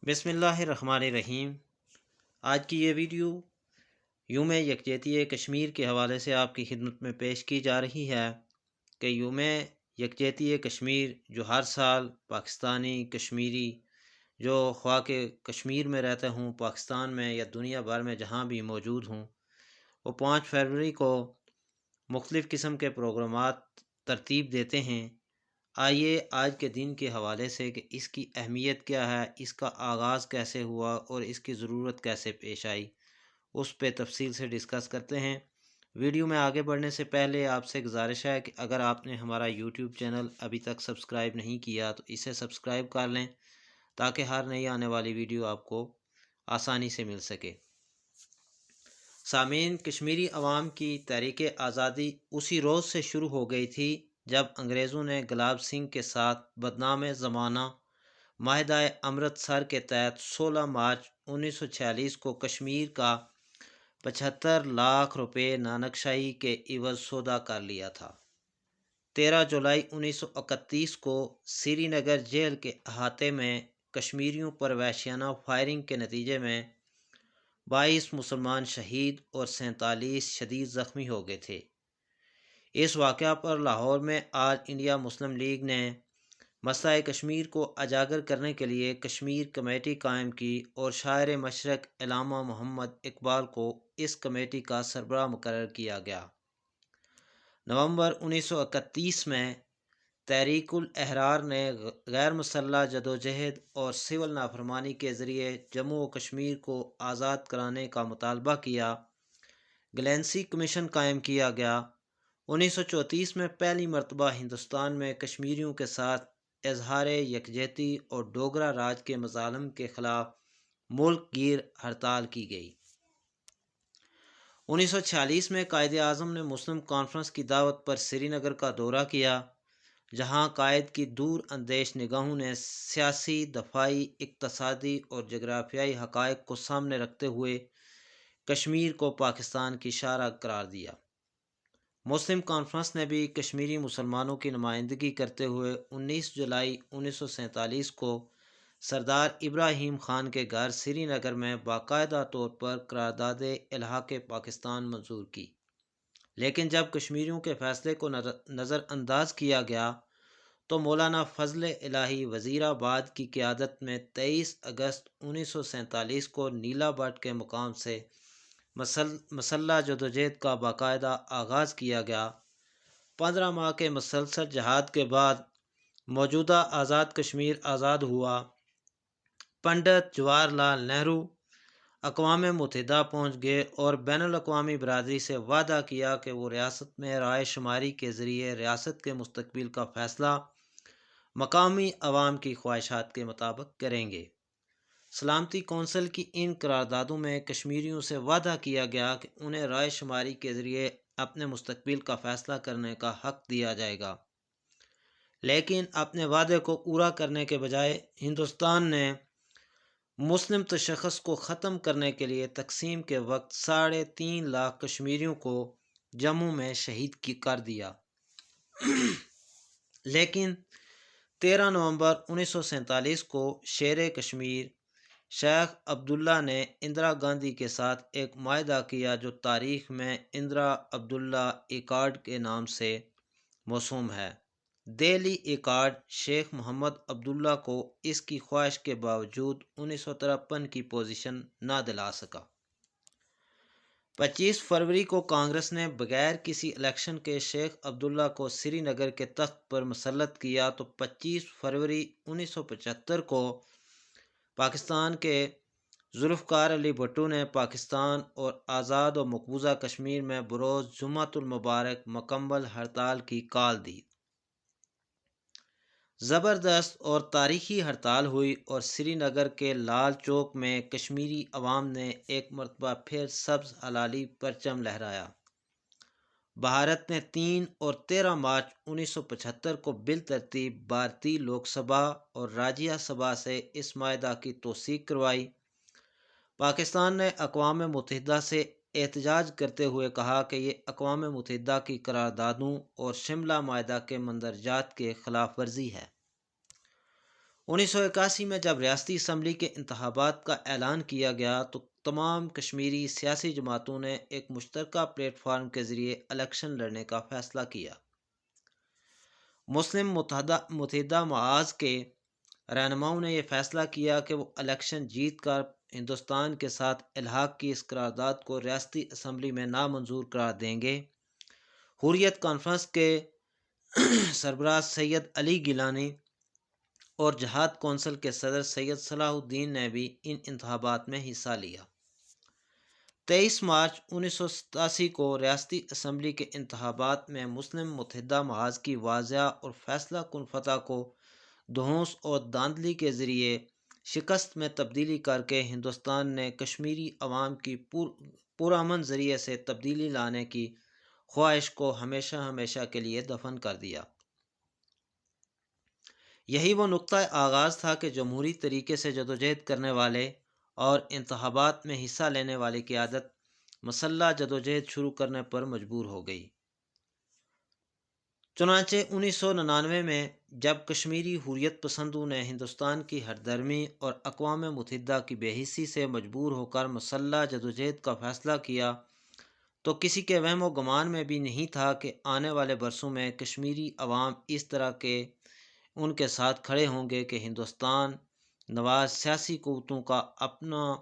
بسم اللہ الرحمن الرحیم۔ آج کی یہ ویڈیو یوم یکجہتی کشمیر کے حوالے سے آپ کی خدمت میں پیش کی جا رہی ہے کہ یوم یکجہتی کشمیر جو ہر سال پاکستانی کشمیری جو خواہ کے کشمیر میں رہتے ہوں، پاکستان میں یا دنیا بھر میں جہاں بھی موجود ہوں، وہ 5 فروری کو مختلف قسم کے پروگرامات ترتیب دیتے ہیں۔ آئیے آج کے دن کے حوالے سے کہ اس کی اہمیت کیا ہے، اس کا آغاز کیسے ہوا اور اس کی ضرورت کیسے پیش آئی، اس پہ تفصیل سے ڈسکس کرتے ہیں۔ ویڈیو میں آگے بڑھنے سے پہلے آپ سے گزارش ہے کہ اگر آپ نے ہمارا یوٹیوب چینل ابھی تک سبسکرائب نہیں کیا تو اسے سبسکرائب کر لیں تاکہ ہر نئی آنے والی ویڈیو آپ کو آسانی سے مل سکے۔ سامعین، کشمیری عوام کی تحریک آزادی اسی روز سے شروع ہو گئی تھی جب انگریزوں نے گلاب سنگھ کے ساتھ بدنام زمانہ معاہدہ امرتسر کے تحت 16 مارچ 1946 کو کشمیر کا 75 لاکھ روپے نانکشاہی کے عوض سودا کر لیا تھا۔ 13 جولائی 1931 کو سری نگر جیل کے احاطے میں کشمیریوں پر وحشیانہ فائرنگ کے نتیجے میں 22 مسلمان شہید اور 47 شدید زخمی ہو گئے تھے۔ اس واقعہ پر لاہور میں آج انڈیا مسلم لیگ نے مسئلہ کشمیر کو اجاگر کرنے کے لیے کشمیر کمیٹی قائم کی اور شاعر مشرق علامہ محمد اقبال کو اس کمیٹی کا سربراہ مقرر کیا گیا۔ نومبر 1931 میں تحریک الاحرار نے غیر مسلح جدوجہد اور سول نافرمانی کے ذریعے جموں و کشمیر کو آزاد کرانے کا مطالبہ کیا۔ گلینسی کمیشن قائم کیا گیا۔ 1934 میں پہلی مرتبہ ہندوستان میں کشمیریوں کے ساتھ اظہار یکجہتی اور ڈوگرا راج کے مظالم کے خلاف ملک گیر ہڑتال کی گئی۔ 1946 میں قائد اعظم نے مسلم کانفرنس کی دعوت پر سری نگر کا دورہ کیا، جہاں قائد کی دور اندیش نگاہوں نے سیاسی، دفاعی، اقتصادی اور جغرافیائی حقائق کو سامنے رکھتے ہوئے کشمیر کو پاکستان کی شاہراہ قرار دیا۔ مسلم کانفرنس نے بھی کشمیری مسلمانوں کی نمائندگی کرتے ہوئے 19 جولائی 1947 کو سردار ابراہیم خان کے گھر سری نگر میں باقاعدہ طور پر قرارداد الحاق پاکستان منظور کی، لیکن جب کشمیریوں کے فیصلے کو نظر انداز کیا گیا تو مولانا فضل الہی وزیر آباد کی قیادت میں 23 اگست 1947 کو نیلا بٹ کے مقام سے مسلح جدوجہد کا باقاعدہ آغاز کیا گیا۔ 15 ماہ کے مسلسل جہاد کے بعد موجودہ آزاد کشمیر آزاد ہوا۔ پنڈت جواہر لال نہرو اقوام متحدہ پہنچ گئے اور بین الاقوامی برادری سے وعدہ کیا کہ وہ ریاست میں رائے شماری کے ذریعے ریاست کے مستقبل کا فیصلہ مقامی عوام کی خواہشات کے مطابق کریں گے۔ سلامتی کونسل کی ان قراردادوں میں کشمیریوں سے وعدہ کیا گیا کہ انہیں رائے شماری کے ذریعے اپنے مستقبل کا فیصلہ کرنے کا حق دیا جائے گا، لیکن اپنے وعدے کو پورا کرنے کے بجائے ہندوستان نے مسلم تشخص کو ختم کرنے کے لیے تقسیم کے وقت 3.5 لاکھ کشمیریوں کو جموں میں شہید کر دیا۔ لیکن 13 نومبر 1947 کو شیر کشمیر شیخ عبداللہ نے اندرا گاندھی کے ساتھ ایک معاہدہ کیا جو تاریخ میں اندرا عبداللہ ایکارڈ کے نام سے موسوم ہے۔ دہلی ایکارڈ شیخ محمد عبداللہ کو اس کی خواہش کے باوجود 1953 کی پوزیشن نہ دلا سکا۔ 25 فروری کو کانگریس نے بغیر کسی الیکشن کے شیخ عبداللہ کو سری نگر کے تخت پر مسلط کیا تو 25 فروری 1975 کو پاکستان کے ذوالفقار علی بھٹو نے پاکستان اور آزاد و مقبوضہ کشمیر میں بروز جمعۃ المبارک مکمل ہڑتال کی کال دی۔ زبردست اور تاریخی ہڑتال ہوئی اور سری نگر کے لال چوک میں کشمیری عوام نے ایک مرتبہ پھر سبز ہلالی پرچم لہرایا۔ بھارت نے 3 اور 13 مارچ 1975 کو بالترتیب بھارتی لوک سبھا اور راجیہ سبھا سے اس معاہدہ کی توثیق کروائی۔ پاکستان نے اقوام متحدہ سے احتجاج کرتے ہوئے کہا کہ یہ اقوام متحدہ کی قراردادوں اور شملہ معاہدہ کے مندرجات کے خلاف ورزی ہے۔ 1981 میں جب ریاستی اسمبلی کے انتخابات کا اعلان کیا گیا تو تمام کشمیری سیاسی جماعتوں نے ایک مشترکہ پلیٹ فارم کے ذریعے الیکشن لڑنے کا فیصلہ کیا۔ مسلم متحدہ محاذ کے رہنماؤں نے یہ فیصلہ کیا کہ وہ الیکشن جیت کر ہندوستان کے ساتھ الحاق کی اس قرارداد کو ریاستی اسمبلی میں نامنظور قرار دیں گے۔ حریت کانفرنس کے سربراہ سید علی گیلانی اور جہاد کونسل کے صدر سید صلاح الدین نے بھی ان انتخابات میں حصہ لیا۔ 23 مارچ 1987 کو ریاستی اسمبلی کے انتخابات میں مسلم متحدہ محاذ کی واضح اور فیصلہ کن فتح کو دھونس اور دھاندلی کے ذریعے شکست میں تبدیلی کر کے ہندوستان نے کشمیری عوام کی پرامن ذریعے سے تبدیلی لانے کی خواہش کو ہمیشہ ہمیشہ کے لیے دفن کر دیا۔ یہی وہ نقطہ آغاز تھا کہ جمہوری طریقے سے جدوجہد کرنے والے اور انتخابات میں حصہ لینے والی قیادت مسلح جدوجہد شروع کرنے پر مجبور ہو گئی۔ چنانچہ 1999 میں جب کشمیری حریت پسندوں نے ہندوستان کی ہردرمی اور اقوام متحدہ کی بے حسی سے مجبور ہو کر مسلح جدوجہد کا فیصلہ کیا تو کسی کے وہم و گمان میں بھی نہیں تھا کہ آنے والے برسوں میں کشمیری عوام اس طرح کے ان کے ساتھ کھڑے ہوں گے کہ ہندوستان نواز سیاسی قوتوں کا اپنا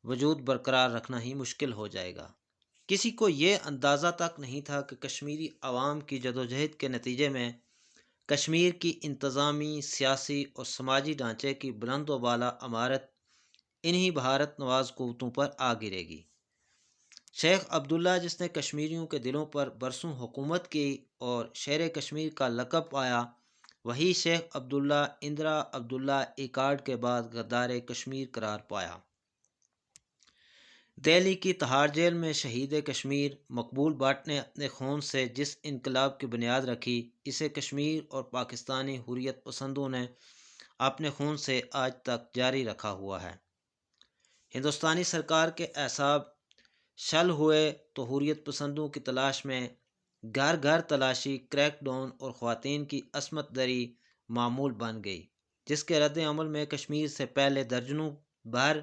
وجود برقرار رکھنا ہی مشکل ہو جائے گا۔ کسی کو یہ اندازہ تک نہیں تھا کہ کشمیری عوام کی جدوجہد کے نتیجے میں کشمیر کی انتظامی، سیاسی اور سماجی ڈھانچے کی بلند و بالا عمارت انہی بھارت نواز قوتوں پر آ گرے گی۔ شیخ عبداللہ جس نے کشمیریوں کے دلوں پر برسوں حکومت کی اور شیر کشمیر کا لقب پایا، وہی شیخ عبداللہ اندرا عبداللہ ایکارڈ کے بعد غدار کشمیر قرار پایا۔ دہلی کی تہاڑ جیل میں شہید کشمیر مقبول بٹ نے اپنے خون سے جس انقلاب کی بنیاد رکھی، اسے کشمیر اور پاکستانی حریت پسندوں نے اپنے خون سے آج تک جاری رکھا ہوا ہے۔ ہندوستانی سرکار کے اعصاب شل ہوئے تو حریت پسندوں کی تلاش میں گھر گھر تلاشی، کریک ڈاؤن اور خواتین کی عصمت دری معمول بن گئی، جس کے رد عمل میں کشمیر سے پہلے درجنوں بھر،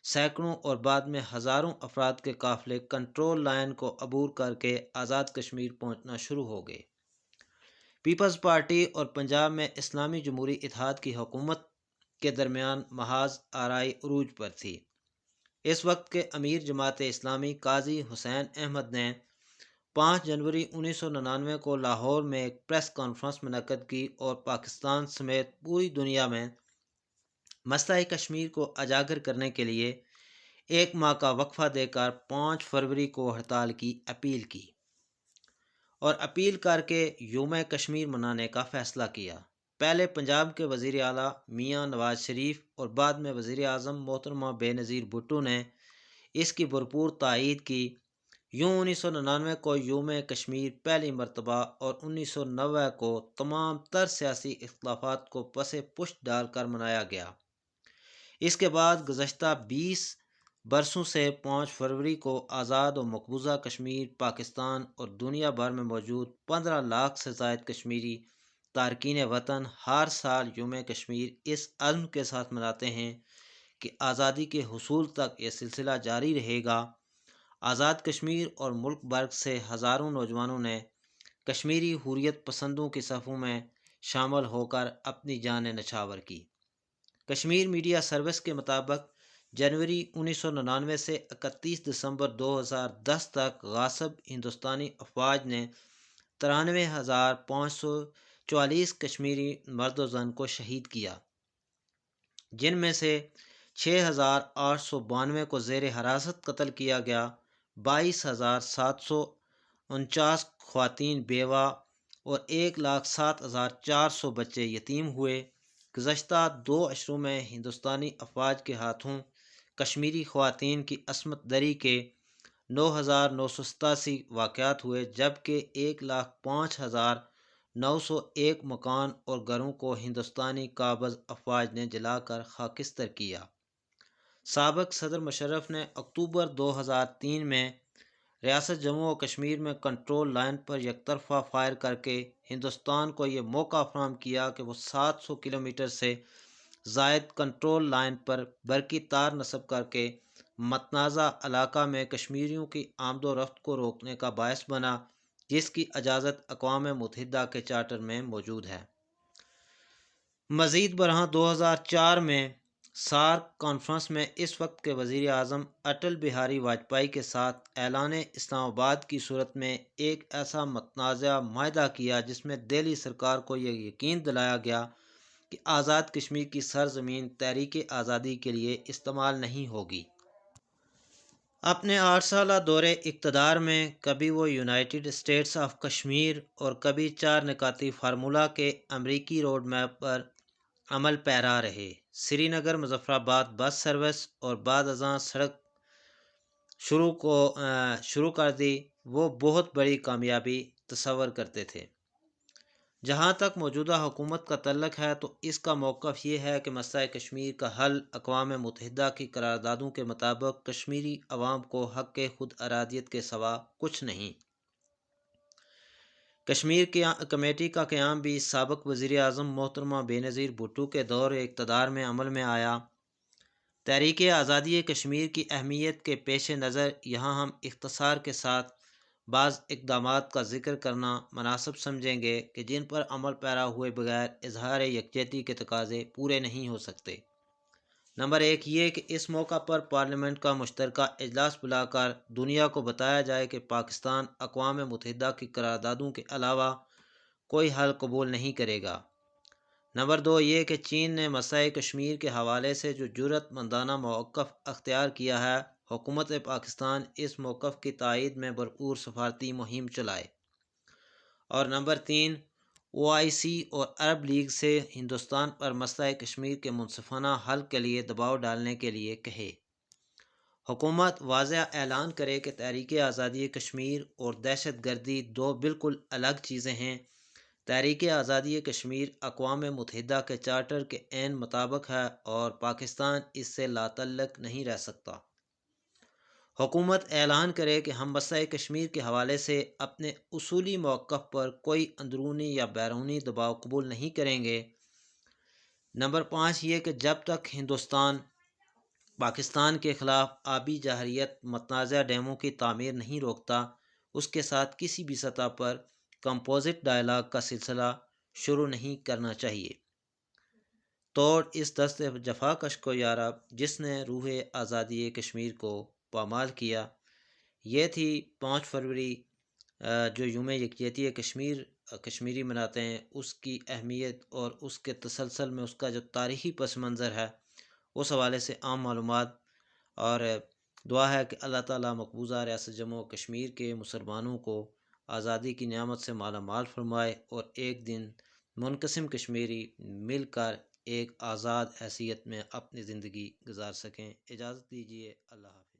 سینکڑوں اور بعد میں ہزاروں افراد کے قافلے کنٹرول لائن کو عبور کر کے آزاد کشمیر پہنچنا شروع ہو گئے۔ پیپلز پارٹی اور پنجاب میں اسلامی جمہوری اتحاد کی حکومت کے درمیان محاذ آرائی عروج پر تھی۔ اس وقت کے امیر جماعت اسلامی قاضی حسین احمد نے 5 جنوری 1999 کو لاہور میں ایک پریس کانفرنس منعقد کی اور پاکستان سمیت پوری دنیا میں مسئلہ کشمیر کو اجاگر کرنے کے لیے 1 ماہ کا وقفہ دے کر 5 فروری کو ہڑتال کی اپیل کی اور اپیل کر کے یوم کشمیر منانے کا فیصلہ کیا۔ پہلے پنجاب کے وزیر اعلیٰ میاں نواز شریف اور بعد میں وزیر اعظم محترمہ بے نظیر بھٹو نے اس کی بھرپور تائید کی۔ یوں 1999 کو یوم کشمیر پہلی مرتبہ اور 1990 کو تمام تر سیاسی اختلافات کو پس پشت ڈال کر منایا گیا۔ اس کے بعد گزشتہ 20 برسوں سے 5 فروری کو آزاد و مقبوضہ کشمیر، پاکستان اور دنیا بھر میں موجود 15 لاکھ سے زائد کشمیری تارکین وطن ہر سال یوم کشمیر اس عزم کے ساتھ مناتے ہیں کہ آزادی کے حصول تک یہ سلسلہ جاری رہے گا۔ آزاد کشمیر اور ملک بھر سے ہزاروں نوجوانوں نے کشمیری حریت پسندوں کی صفوں میں شامل ہو کر اپنی جانیں نچھاور کی۔ کشمیر میڈیا سروس کے مطابق جنوری 1999 سے 31 دسمبر 2010 تک غاصب ہندوستانی افواج نے 93,544 کشمیری مرد و زن کو شہید کیا، جن میں سے 6,892 کو زیر حراست قتل کیا گیا، 22,749 خواتین بیوہ اور 1,07,400 بچے یتیم ہوئے۔ گزشتہ 2 اشروں میں ہندوستانی افواج کے ہاتھوں کشمیری خواتین کی عصمت دری کے 9,987 واقعات ہوئے، جبکہ 1,05,901 مکان اور گھروں کو ہندوستانی قابض افواج نے جلا کر خاکستر کیا۔ سابق صدر مشرف نے اکتوبر 2003 میں ریاست جموں و کشمیر میں کنٹرول لائن پر یک طرفہ فائر کر کے ہندوستان کو یہ موقع فراہم کیا کہ وہ 700 کلومیٹر سے زائد کنٹرول لائن پر برقی تار نصب کر کے متنازع علاقہ میں کشمیریوں کی آمد و رفت کو روکنے کا باعث بنا، جس کی اجازت اقوام متحدہ کے چارٹر میں موجود ہے۔ مزید برآں 2004 میں سارک کانفرنس میں اس وقت کے وزیر اعظم اٹل بہاری واجپئی کے ساتھ اعلان اسلام آباد کی صورت میں ایک ایسا متنازع معاہدہ کیا جس میں دہلی سرکار کو یہ یقین دلایا گیا کہ آزاد کشمیر کی سرزمین تحریک آزادی کے لیے استعمال نہیں ہوگی۔ اپنے 8 سالہ دورِ اقتدار میں کبھی وہ یونائیٹڈ اسٹیٹس آف کشمیر اور کبھی 4 نکاتی فارمولہ کے امریکی روڈ میپ پر عمل پیرا رہے۔ سری نگر مظفر آباد بس سروس اور بعد ازاں سڑک شروع کر دی، وہ بہت بڑی کامیابی تصور کرتے تھے۔ جہاں تک موجودہ حکومت کا تعلق ہے تو اس کا موقف یہ ہے کہ مسئلہ کشمیر کا حل اقوام متحدہ کی قراردادوں کے مطابق کشمیری عوام کو حق خود ارادیت کے سوا کچھ نہیں۔ کشمیر کمیٹی کا قیام بھی سابق وزیر اعظم محترمہ بینظیر بھٹو کے دور اقتدار میں عمل میں آیا۔ تحریک آزادی کشمیر کی اہمیت کے پیش نظر یہاں ہم اختصار کے ساتھ بعض اقدامات کا ذکر کرنا مناسب سمجھیں گے کہ جن پر عمل پیرا ہوئے بغیر اظہار یکجہتی کے تقاضے پورے نہیں ہو سکتے۔ نمبر 1 یہ کہ اس موقع پر پارلیمنٹ کا مشترکہ اجلاس بلا کر دنیا کو بتایا جائے کہ پاکستان اقوام متحدہ کی قراردادوں کے علاوہ کوئی حل قبول نہیں کرے گا۔ نمبر 2 یہ کہ چین نے مسئلہ کشمیر کے حوالے سے جو جرأت مندانہ موقف اختیار کیا ہے، حکومت پاکستان اس موقف کی تائید میں بھرپور سفارتی مہم چلائے۔ اور نمبر 3 OIC اور عرب لیگ سے ہندوستان پر مسئلہ کشمیر کے منصفانہ حل کے لیے دباؤ ڈالنے کے لیے کہے۔ حکومت واضح اعلان کرے کہ تحریک آزادی کشمیر اور دہشت گردی دو بالکل الگ چیزیں ہیں۔ تحریک آزادی کشمیر اقوام متحدہ کے چارٹر کے عین مطابق ہے اور پاکستان اس سے لاتعلق نہیں رہ سکتا۔ حکومت اعلان کرے کہ ہم مسئلہ کشمیر کے حوالے سے اپنے اصولی موقف پر کوئی اندرونی یا بیرونی دباؤ قبول نہیں کریں گے۔ نمبر 5 یہ کہ جب تک ہندوستان پاکستان کے خلاف آبی جارحیت متنازع ڈیموں کی تعمیر نہیں روکتا، اس کے ساتھ کسی بھی سطح پر کمپوزٹ ڈائیلاگ کا سلسلہ شروع نہیں کرنا چاہیے۔ توڑ اس دست جفاکش کو یارب جس نے روح آزادی کشمیر کو پامال کیا۔ یہ تھی 5 فروری جو یوم یکجہتی کشمیری مناتے ہیں، اس کی اہمیت اور اس کے تسلسل میں اس کا جو تاریخی پس منظر ہے اس حوالے سے عام معلومات، اور دعا ہے کہ اللہ تعالیٰ مقبوضہ ریاست جموں و کشمیر کے مسلمانوں کو آزادی کی نعمت سے مالا مال فرمائے اور ایک دن منقسم کشمیری مل کر ایک آزاد حیثیت میں اپنی زندگی گزار سکیں۔ اجازت دیجیے، اللہ حافظ۔